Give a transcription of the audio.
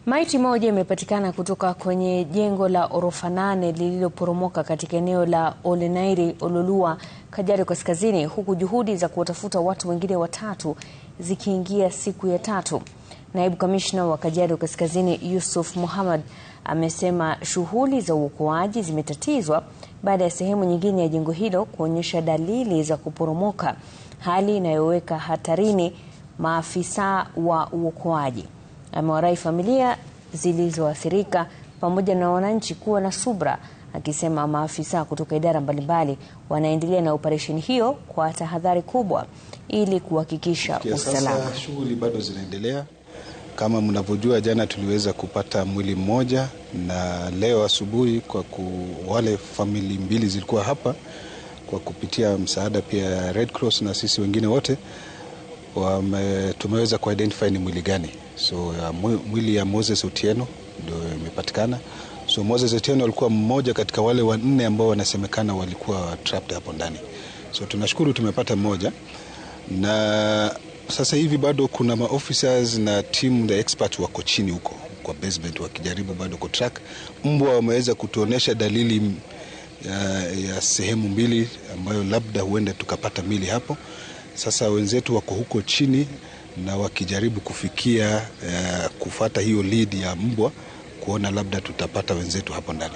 Maiti moja imepatikana kutoka kwenye jengo la orofa 8 lililoporomoka katika eneo la Olenairi, Ololua, Kajiado Kaskazini, huku juhudi za kuwatafuta watu wengine watatu zikiingia siku ya 3. Naibu Kamishna wa Kajiado Kaskazini Yusuf Mohammed amesema shughuli za uokoaji zimetatizwa baada ya sehemu nyingine ya jengo hilo kuonyesha dalili za kuporomoka, hali inayoweka hatarini maafisa wa uokoaji. Amewarai familia zilizoathirika pamoja na wananchi kuwa na subra, akisema maafisa kutoka idara mbalimbali wanaendelea na operesheni hiyo kwa tahadhari kubwa ili kuhakikisha usalama. Sasa shughuli bado zinaendelea. Kama mnavyojua, jana tuliweza kupata mwili mmoja, na leo asubuhi wale famili mbili zilikuwa hapa kwa kupitia msaada pia Red Cross na sisi wengine wote tumeweza kuidentify ni mwili gani. So mwili ya Moses Otieno ndio imepatikana. So Moses Otieno alikuwa mmoja katika wale 4 ambao wanasemekana walikuwa trapped hapo ndani. So tunashukuru tumepata mmoja, na sasa hivi bado kuna maofficers na team the experts wako chini huko kwa basement wakijaribu bado ku track. Mbwa wameweza kutuonesha dalili ya sehemu mbili ambayo labda huenda tukapata mili hapo. Sasa wenzetu wako huko chini na wakijaribu kufikia kufuata hiyo lead ya mbwa kuona labda tutapata wenzetu hapo ndani.